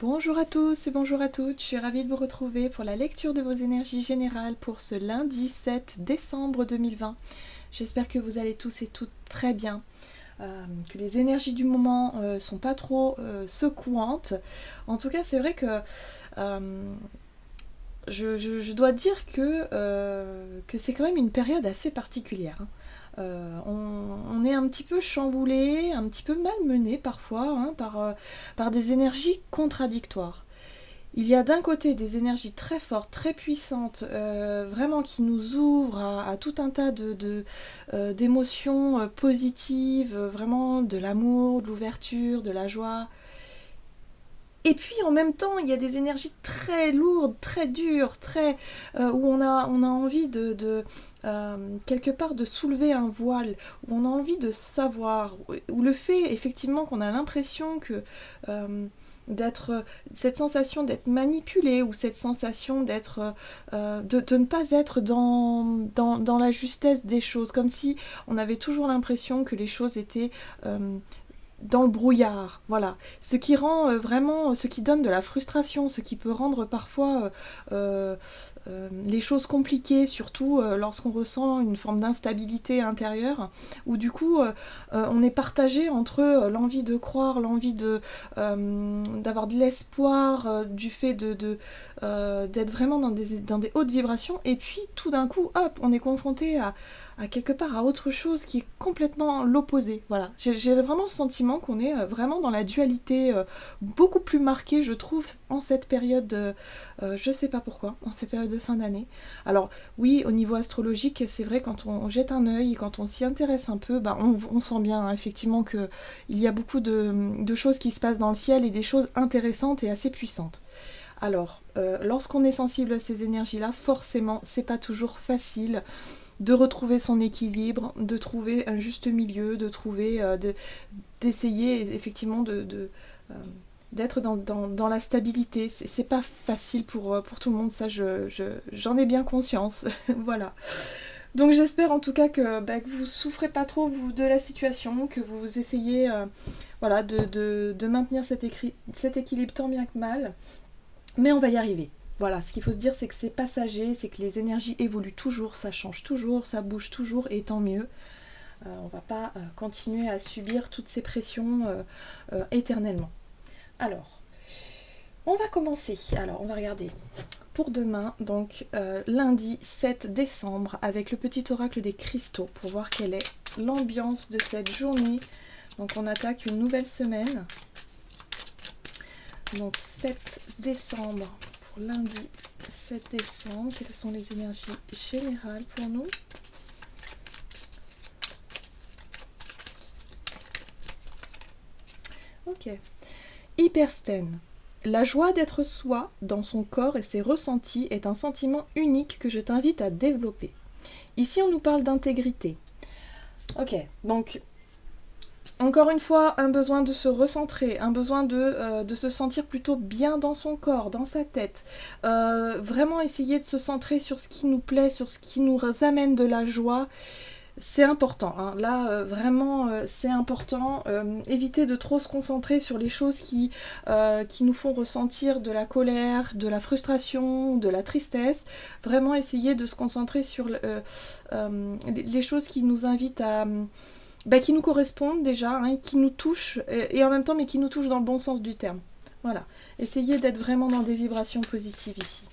Bonjour à tous et bonjour à toutes, je suis ravie de vous retrouver pour la lecture de vos énergies générales pour ce lundi 7 décembre 2020. J'espère que vous allez tous et toutes très bien, que les énergies du moment sont pas trop secouantes. En tout cas, c'est vrai que je dois dire que c'est quand même une période assez particulière, hein. On est un petit peu chamboulé, un petit peu malmené parfois, hein, par des énergies contradictoires. Il y a d'un côté des énergies très fortes, très puissantes, vraiment qui nous ouvrent à tout un tas d'émotions positives, vraiment de l'amour, de l'ouverture, de la joie. Et puis en même temps, il y a des énergies très lourdes, très dures, où on a envie quelque part de soulever un voile, où on a envie de savoir, où le fait effectivement qu'on a l'impression que euh, d'être cette sensation d'être manipulé ou cette sensation de ne pas être dans la justesse des choses, comme si on avait toujours l'impression que les choses étaient dans le brouillard, voilà. Ce qui rend vraiment, ce qui donne de la frustration, ce qui peut rendre parfois les choses compliquées, surtout lorsqu'on ressent une forme d'instabilité intérieure, où du coup on est partagé entre l'envie de croire, d'avoir de l'espoir, du fait d'être vraiment dans des hautes vibrations, et puis tout d'un coup, hop, on est confronté à quelque part à autre chose qui est complètement l'opposé. Voilà, j'ai vraiment le sentiment qu'on est vraiment dans la dualité beaucoup plus marquée, je trouve, en cette période, je sais pas pourquoi, en cette période de fin d'année. Alors oui, au niveau astrologique, c'est vrai, quand on jette un œil, quand on s'y intéresse un peu, bah, on sent bien, hein, effectivement, qu'il y a beaucoup de choses qui se passent dans le ciel et des choses intéressantes et assez puissantes. Alors, lorsqu'on est sensible à ces énergies-là, forcément, c'est pas toujours facile de retrouver son équilibre, de trouver un juste milieu, d'essayer effectivement euh, d'être dans la stabilité. C'est pas facile pour tout le monde, ça j'en ai bien conscience. Voilà. Donc j'espère en tout cas que vous souffrez pas trop vous de la situation, que vous essayez voilà, de maintenir cet équilibre tant bien que mal, mais on va y arriver. Voilà, ce qu'il faut se dire, c'est que c'est passager, c'est que les énergies évoluent toujours, ça change toujours, ça bouge toujours, et tant mieux. On ne va pas continuer à subir toutes ces pressions éternellement. Alors, on va commencer. Alors, on va regarder pour demain, donc lundi 7 décembre, avec le petit oracle des cristaux, pour voir quelle est l'ambiance de cette journée. Donc, on attaque une nouvelle semaine. Donc, 7 décembre pour lundi 7 décembre. Quelles sont les énergies générales pour nous? Ok. Hyperstène. La joie d'être soi dans son corps et ses ressentis est un sentiment unique que je t'invite à développer. Ici, on nous parle d'intégrité. Ok, donc encore une fois, un besoin de se recentrer, un besoin de se sentir plutôt bien dans son corps, dans sa tête. Vraiment essayer de se centrer sur ce qui nous plaît, sur ce qui nous amène de la joie. C'est important, hein. Là vraiment c'est important. Éviter de trop se concentrer sur les choses qui nous font ressentir de la colère, de la frustration, de la tristesse. Vraiment essayer de se concentrer sur les choses qui nous invitent qui nous correspondent déjà, hein, qui nous touchent, et en même temps mais qui nous touchent dans le bon sens du terme. Voilà, essayez d'être vraiment dans des vibrations positives ici.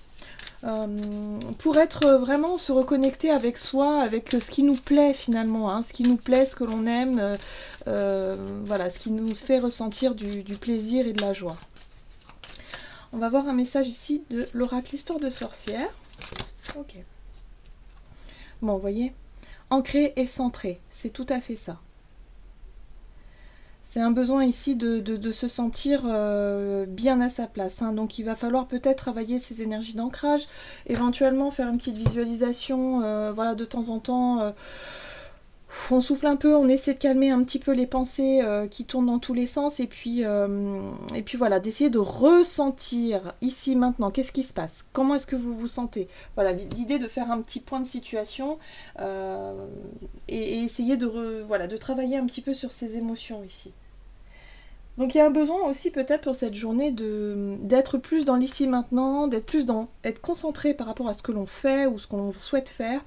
Pour être vraiment se reconnecter avec soi, avec ce qui nous plaît finalement, hein, ce qui nous plaît, ce que l'on aime, voilà, ce qui nous fait ressentir du plaisir et de la joie. On va voir un message ici de l'oracle Histoire de sorcière. Ok. Bon, vous voyez, ancré et centré, c'est tout à fait ça. C'est un besoin ici de se sentir bien à sa place, hein. Donc il va falloir peut-être travailler ses énergies d'ancrage, éventuellement faire une petite visualisation, voilà, de temps en temps. On souffle un peu, on essaie de calmer un petit peu les pensées qui tournent dans tous les sens, et puis voilà, d'essayer de ressentir ici maintenant, qu'est-ce qui se passe, comment est-ce que vous vous sentez. Voilà, l'idée de faire un petit point de situation et essayer voilà, de travailler un petit peu sur ces émotions ici. Donc il y a un besoin aussi peut-être pour cette journée d'être plus dans l'ici maintenant, être concentré par rapport à ce que l'on fait ou ce qu'on souhaite faire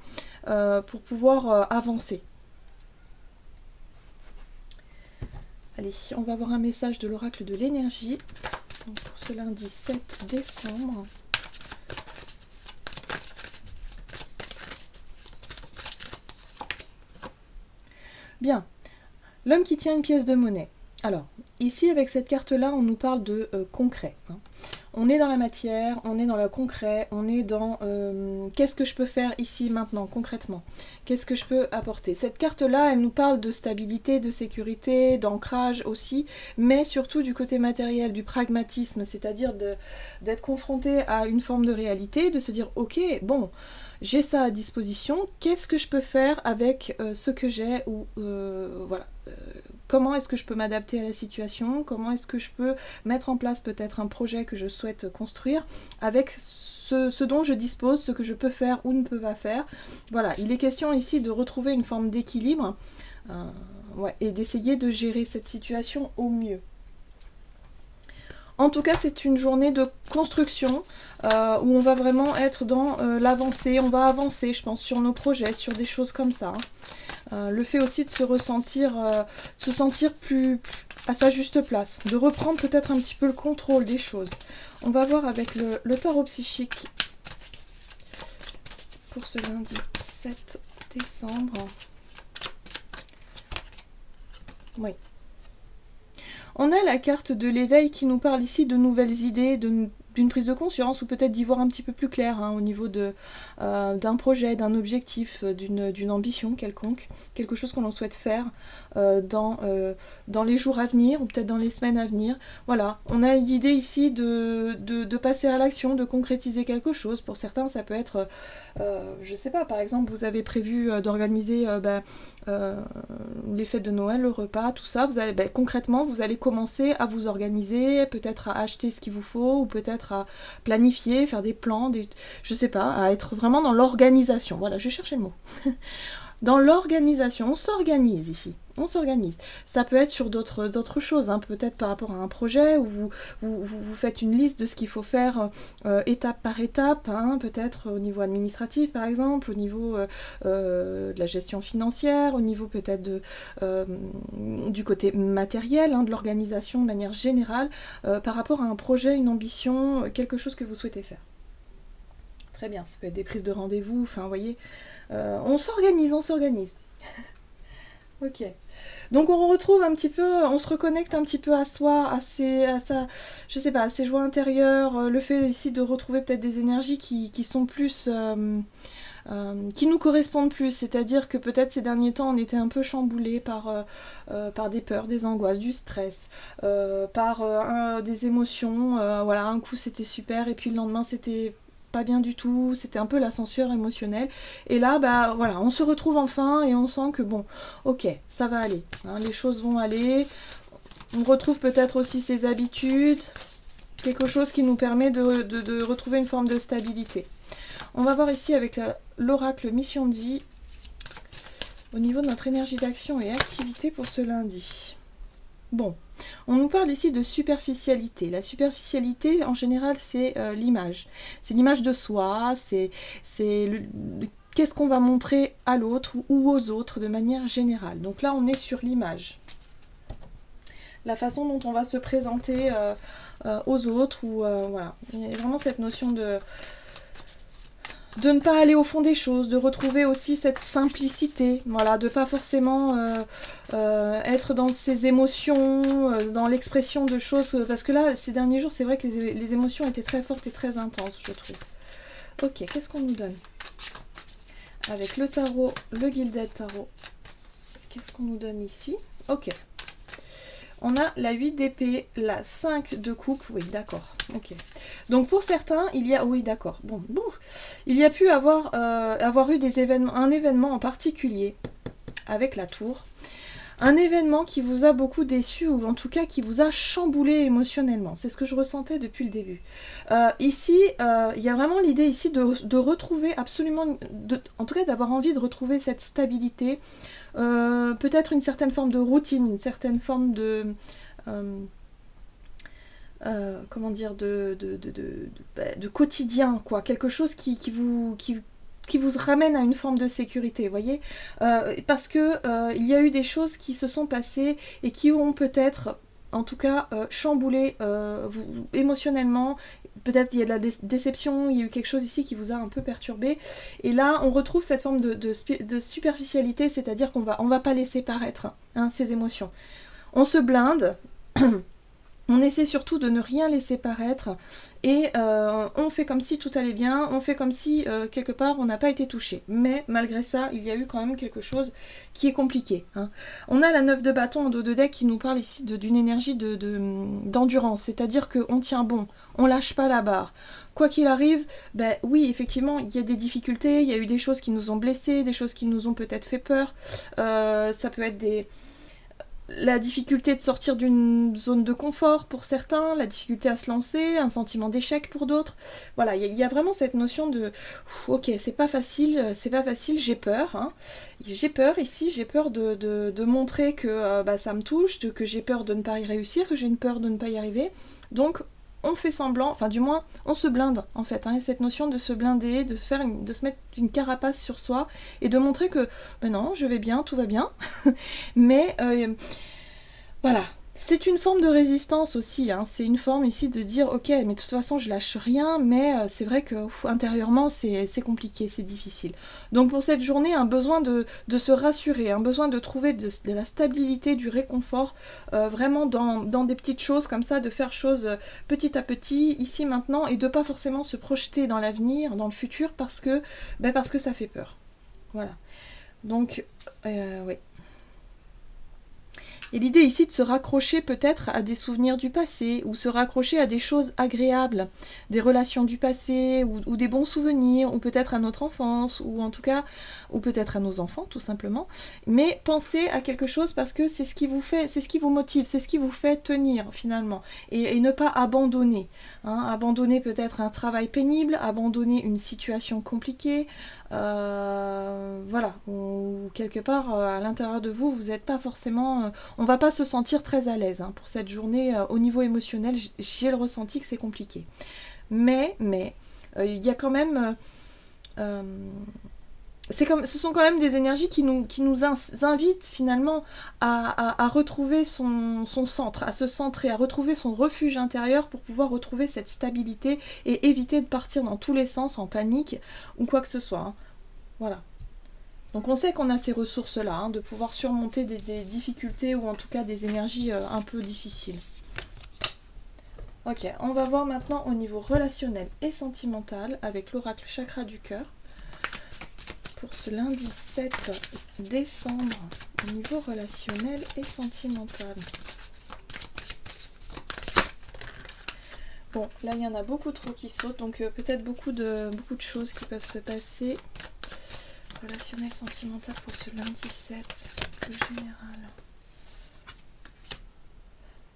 pour pouvoir avancer. Allez, on va voir un message de l'oracle de l'énergie pour ce lundi 7 décembre. Bien, l'homme qui tient une pièce de monnaie. Alors, ici avec cette carte-là, on nous parle de concret. On est dans la matière, on est dans le concret, on est dans qu'est-ce que je peux faire ici, maintenant, concrètement. Qu'est-ce que je peux apporter. Cette carte-là, elle nous parle de stabilité, de sécurité, d'ancrage aussi, mais surtout du côté matériel, du pragmatisme, c'est-à-dire d'être confronté à une forme de réalité, de se dire, ok, bon, j'ai ça à disposition, qu'est-ce que je peux faire avec ce que j'ai, ou voilà. Comment est-ce que je peux m'adapter à la situation, comment est-ce que je peux mettre en place peut-être un projet que je souhaite construire avec ce dont je dispose, ce que je peux faire ou ne peux pas faire. Voilà, il est question ici de retrouver une forme d'équilibre et d'essayer de gérer cette situation au mieux. En tout cas, c'est une journée de construction où on va vraiment être dans l'avancée. On va avancer, je pense, sur nos projets, sur des choses comme ça. Le fait aussi de se sentir plus à sa juste place, de reprendre peut-être un petit peu le contrôle des choses. On va voir avec le tarot psychique pour ce lundi 7 décembre. Oui. On a la carte de l'éveil qui nous parle ici de nouvelles idées, d'une prise de conscience ou peut-être d'y voir un petit peu plus clair au niveau d'un projet, d'un objectif, d'une ambition quelconque, quelque chose qu'on souhaite faire dans les jours à venir ou peut-être dans les semaines à venir. Voilà, on a l'idée ici de passer à l'action, de concrétiser quelque chose. Pour certains, ça peut être, je sais pas, par exemple, vous avez prévu d'organiser les fêtes de Noël, le repas, tout ça. Vous allez, concrètement, vous allez commencer à vous organiser, peut-être à acheter ce qu'il vous faut ou peut-être à planifier, faire des plans, je sais pas, à être vraiment dans l'organisation. Voilà, je cherchais le mot. Dans l'organisation, on s'organise ici. On s'organise. Ça peut être sur d'autres choses, peut-être par rapport à un projet où vous faites une liste de ce qu'il faut faire étape par étape, peut-être au niveau administratif par exemple, au niveau de la gestion financière, au niveau peut-être du côté matériel, de l'organisation de manière générale, par rapport à un projet, une ambition, quelque chose que vous souhaitez faire. Très bien, ça peut être des prises de rendez-vous, vous voyez, on s'organise. Ok. Donc on retrouve un petit peu, on se reconnecte un petit peu à soi, à sa, je sais pas, à ses joies intérieures, le fait ici de retrouver peut-être des énergies qui sont plus, qui nous correspondent plus, c'est-à-dire que peut-être ces derniers temps on était un peu chamboulés par des peurs, des angoisses, du stress, par des émotions, voilà, un coup c'était super et puis le lendemain c'était pas bien du tout, c'était un peu l'ascenseur émotionnel, et là voilà, on se retrouve enfin et on sent que bon, ok, ça va aller, les choses vont aller, on retrouve peut-être aussi ses habitudes, quelque chose qui nous permet de retrouver une forme de stabilité. On va voir ici avec l'oracle mission de vie au niveau de notre énergie d'action et activité pour ce lundi. Bon, on nous parle ici de superficialité. La superficialité, en général, c'est l'image. C'est l'image de soi, c'est qu'est-ce qu'on va montrer à l'autre ou aux autres de manière générale. Donc là, on est sur l'image. La façon dont on va se présenter aux autres, ou voilà. Il y a vraiment cette notion de ne pas aller au fond des choses, de retrouver aussi cette simplicité, voilà, de pas forcément être dans ses émotions, dans l'expression de choses, parce que là, ces derniers jours, c'est vrai que les émotions étaient très fortes et très intenses, je trouve. Ok, qu'est-ce qu'on nous donne? Avec le tarot, le Gilded Tarot, qu'est-ce qu'on nous donne ici? Ok. On a la 8 d'épée, la 5 de coupe, oui d'accord, ok. Donc pour certains, il y a, oui d'accord, bon, il y a pu avoir eu un événement en particulier avec la tour, un événement qui vous a beaucoup déçu ou en tout cas qui vous a chamboulé émotionnellement, c'est ce que je ressentais depuis le début. Ici, il y a vraiment l'idée ici de retrouver absolument, en tout cas d'avoir envie de retrouver cette stabilité, peut-être une certaine forme de routine, une certaine forme de comment dire, de quotidien, quoi. Quelque chose qui vous ramène à une forme de sécurité, vous voyez, parce que il y a eu des choses qui se sont passées et qui ont peut-être, en tout cas, chamboulé émotionnellement. Peut-être il y a de la déception, il y a eu quelque chose ici qui vous a un peu perturbé. Et là, on retrouve cette forme de superficialité, c'est-à-dire qu'on va pas laisser paraître ces émotions. On se blinde. On essaie surtout de ne rien laisser paraître et on fait comme si tout allait bien, on fait comme si quelque part on n'a pas été touché. Mais malgré ça, il y a eu quand même quelque chose qui est compliqué. On a la 9 de bâton en dos de deck qui nous parle ici d'une énergie d'endurance, c'est-à-dire qu'on tient bon, on lâche pas la barre. Quoi qu'il arrive, oui, effectivement, il y a des difficultés, il y a eu des choses qui nous ont blessés, des choses qui nous ont peut-être fait peur, ça peut être la difficulté de sortir d'une zone de confort pour certains, la difficulté à se lancer, un sentiment d'échec pour d'autres. Voilà, il y a vraiment cette notion de ok, c'est pas facile, j'ai peur. J'ai peur ici, j'ai peur de montrer que ça me touche, que j'ai peur de ne pas y réussir, que j'ai une peur de ne pas y arriver. Donc on fait semblant, enfin du moins on se blinde en fait, cette notion de se blinder, de se mettre une carapace sur soi et de montrer que non, je vais bien, tout va bien, mais voilà, c'est une forme de résistance aussi, c'est une forme ici de dire ok, mais de toute façon je lâche rien, mais c'est vrai que intérieurement c'est compliqué, c'est difficile. Donc pour cette journée, un besoin de se rassurer, un besoin de trouver de la stabilité, du réconfort, vraiment dans des petites choses comme ça, de faire choses petit à petit, ici maintenant, et de pas forcément se projeter dans l'avenir, dans le futur, parce que ça fait peur. Voilà. Donc, oui. Et l'idée ici de se raccrocher peut-être à des souvenirs du passé, ou se raccrocher à des choses agréables, des relations du passé, ou des bons souvenirs, ou peut-être à notre enfance, ou en tout cas, ou peut-être à nos enfants tout simplement. Mais pensez à quelque chose parce que c'est ce qui vous fait, c'est ce qui vous motive, c'est ce qui vous fait tenir finalement. Et ne pas abandonner. Abandonner peut-être un travail pénible, abandonner une situation compliquée, voilà, ou quelque part à l'intérieur de vous, vous n'êtes pas forcément, on va pas se sentir très à l'aise pour cette journée au niveau émotionnel. J'ai le ressenti que c'est compliqué, mais il y a quand même ce sont quand même des énergies qui nous invitent finalement à retrouver son centre, à se centrer, à retrouver son refuge intérieur pour pouvoir retrouver cette stabilité et éviter de partir dans tous les sens en panique ou quoi que ce soit. Voilà. Donc on sait qu'on a ces ressources-là, de pouvoir surmonter des difficultés ou en tout cas des énergies un peu difficiles. Ok, on va voir maintenant au niveau relationnel et sentimental avec l'oracle chakra du cœur. Pour ce lundi 7 décembre, au niveau relationnel et sentimental. Bon, là il y en a beaucoup trop qui sautent, donc peut-être beaucoup de choses qui peuvent se passer. Relationnel, sentimental pour ce lundi 7, le général.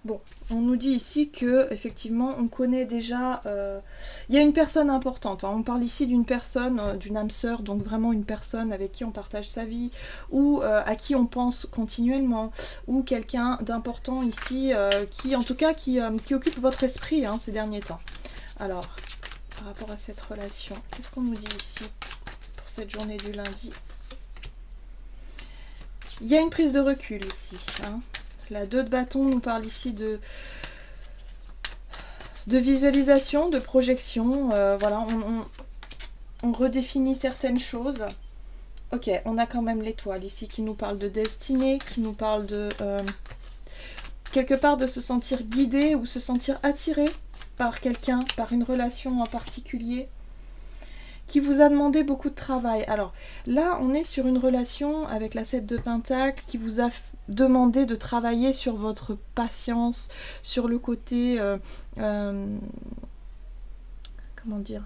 Bon, on nous dit ici que effectivement on connaît déjà, il y a une personne importante, on parle ici d'une personne, d'une âme sœur, donc vraiment une personne avec qui on partage sa vie, ou à qui on pense continuellement, ou quelqu'un d'important ici, qui en tout cas qui occupe votre esprit ces derniers temps. Alors, par rapport à cette relation, qu'est-ce qu'on nous dit ici pour cette journée du lundi? Il y a une prise de recul ici, La 2 de bâton nous parle ici de visualisation, de projection. Voilà, on redéfinit certaines choses. Ok, on a quand même l'étoile ici qui nous parle de destinée, qui nous parle de quelque part de se sentir guidé ou se sentir attiré par quelqu'un, par une relation en particulier, qui vous a demandé beaucoup de travail. Alors là, on est sur une relation avec la 7 de Pentacle qui vous a demandé de travailler sur votre patience, sur le côté... comment dire,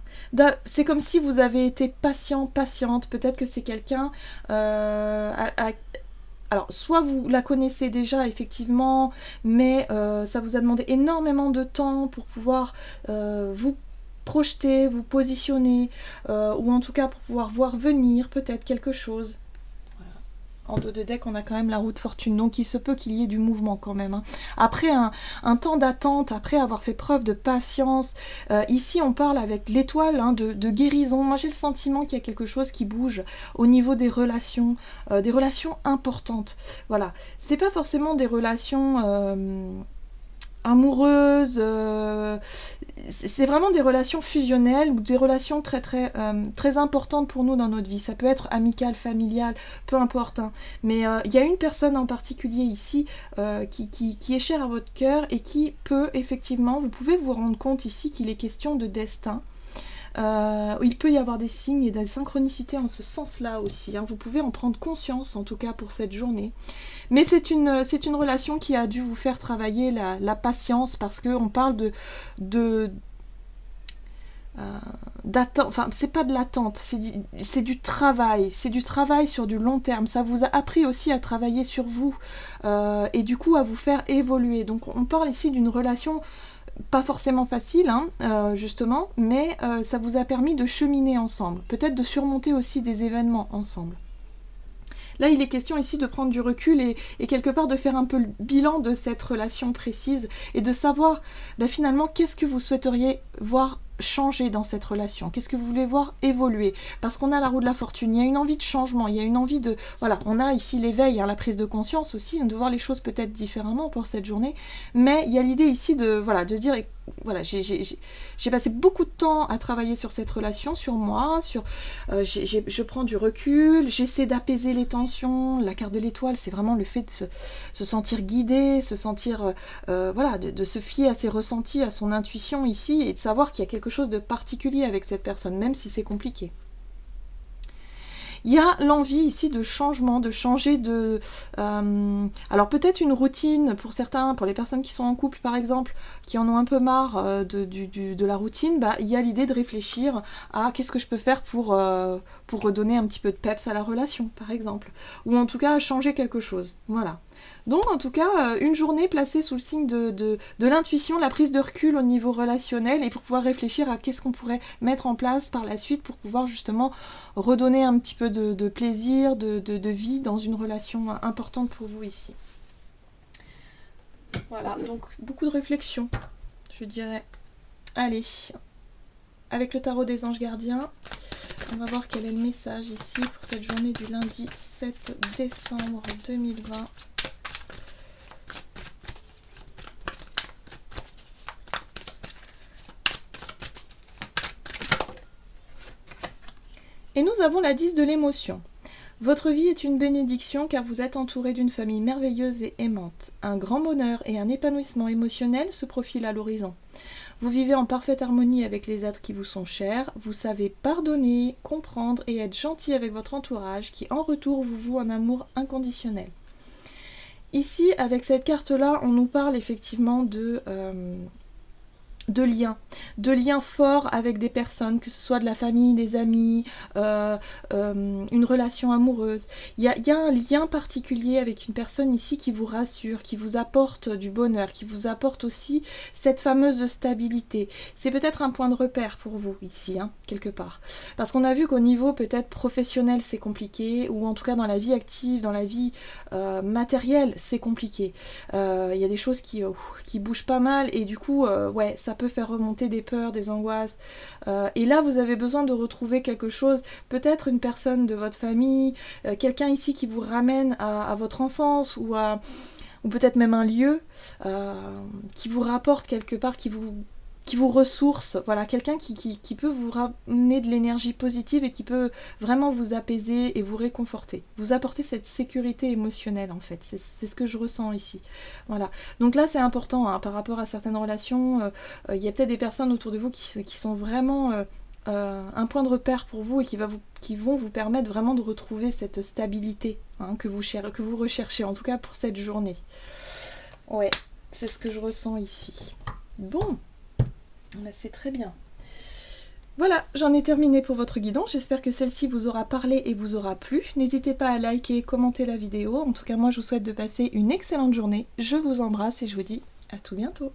c'est comme si vous avez été patiente. Peut-être que c'est quelqu'un... alors, soit vous la connaissez déjà, effectivement, mais ça vous a demandé énormément de temps pour pouvoir vous projeter, vous positionner, ou en tout cas pour pouvoir voir venir peut-être quelque chose. Voilà. En dos de deck, on a quand même la roue de fortune, donc il se peut qu'il y ait du mouvement quand même. Hein. Après un temps d'attente, après avoir fait preuve de patience, ici on parle avec l'étoile hein, de guérison. Moi j'ai le sentiment qu'il y a quelque chose qui bouge au niveau des relations importantes. Voilà, c'est pas forcément des relations amoureuses, c'est vraiment des relations fusionnelles ou des relations très importantes pour nous dans notre vie. Ça peut être amical, familial, peu importe. Hein. Mais il y a une personne en particulier ici qui est chère à votre cœur et qui peut effectivement, vous pouvez vous rendre compte ici qu'il est question de destin. Il peut y avoir des signes et des synchronicités en ce sens-là aussi. Hein. Vous pouvez en prendre conscience, en tout cas pour cette journée. Mais c'est une relation qui a dû vous faire travailler la patience parce qu'on parle d'attente, enfin c'est pas de l'attente, c'est du travail sur du long terme. Ça vous a appris aussi à travailler sur vous et du coup à vous faire évoluer. Donc on parle ici d'une relation pas forcément facile, hein, justement, mais ça vous a permis de cheminer ensemble, peut-être de surmonter aussi des événements ensemble. Là, il est question ici de prendre du recul et quelque part de faire un peu le bilan de cette relation précise et de savoir finalement qu'est-ce que vous souhaiteriez voir changer dans cette relation, qu'est-ce que vous voulez voir évoluer, parce qu'on a la roue de la fortune, il y a une envie de changement, il y a une envie de, voilà, on a ici l'éveil, hein, la prise de conscience aussi, de voir les choses peut-être différemment pour cette journée, mais il y a l'idée ici de, voilà, de dire, voilà, j'ai passé beaucoup de temps à travailler sur cette relation, sur moi, je prends du recul, j'essaie d'apaiser les tensions. La carte de l'étoile, c'est vraiment le fait de se sentir guidé, se sentir, voilà, de se fier à ses ressentis, à son intuition ici, et de savoir qu'il y a quelque chose de particulier avec cette personne, même si c'est compliqué. Il y a l'envie ici de changement, de changer de... alors peut-être une routine pour certains, pour les personnes qui sont en couple par exemple, qui en ont un peu marre de la routine, il y a l'idée de réfléchir à qu'est-ce que je peux faire pour redonner un petit peu de peps à la relation par exemple. Ou en tout cas changer quelque chose. Voilà. Donc en tout cas, une journée placée sous le signe de l'intuition, la prise de recul au niveau relationnel et pour pouvoir réfléchir à qu'est-ce qu'on pourrait mettre en place par la suite pour pouvoir justement redonner un petit peu de plaisir, de vie dans une relation importante pour vous ici. Voilà, donc beaucoup de réflexion, je dirais. Allez, avec le tarot des anges gardiens, on va voir quel est le message ici pour cette journée du lundi 7 décembre 2020. Et nous avons la 10 de l'émotion. Votre vie est une bénédiction car vous êtes entouré d'une famille merveilleuse et aimante. Un grand bonheur et un épanouissement émotionnel se profilent à l'horizon. Vous vivez en parfaite harmonie avec les êtres qui vous sont chers, vous savez pardonner, comprendre et être gentil avec votre entourage qui en retour vous voue un amour inconditionnel. Ici, avec cette carte-là, on nous parle effectivement de liens forts avec des personnes, que ce soit de la famille, des amis, une relation amoureuse. Il y a un lien particulier avec une personne ici qui vous rassure, qui vous apporte du bonheur, qui vous apporte aussi cette fameuse stabilité. C'est peut-être un point de repère pour vous ici, hein, quelque part. Parce qu'on a vu qu'au niveau peut-être professionnel c'est compliqué, ou en tout cas dans la vie active, dans la vie matérielle c'est compliqué. Il y a des choses qui bougent pas mal et du coup, ouais, ça peut faire remonter des peurs, des angoisses. Et là, vous avez besoin de retrouver quelque chose, peut-être une personne de votre famille, quelqu'un ici qui vous ramène à votre enfance ou peut-être même un lieu qui vous rapporte quelque part, qui vous ressource, voilà, quelqu'un qui peut vous ramener de l'énergie positive et qui peut vraiment vous apaiser et vous réconforter, vous apporter cette sécurité émotionnelle en fait, c'est ce que je ressens ici, voilà. Donc là c'est important, hein, par rapport à certaines relations, il y a peut-être des personnes autour de vous qui sont vraiment un point de repère pour vous et qui vont vous permettre vraiment de retrouver cette stabilité, hein, que vous recherchez, en tout cas pour cette journée. Ouais, c'est ce que je ressens ici. Bon, c'est très bien. Voilà, j'en ai terminé pour votre guidance. J'espère que celle-ci vous aura parlé et vous aura plu. N'hésitez pas à liker, commenter la vidéo. En tout cas, moi, je vous souhaite de passer une excellente journée. Je vous embrasse et je vous dis à tout bientôt.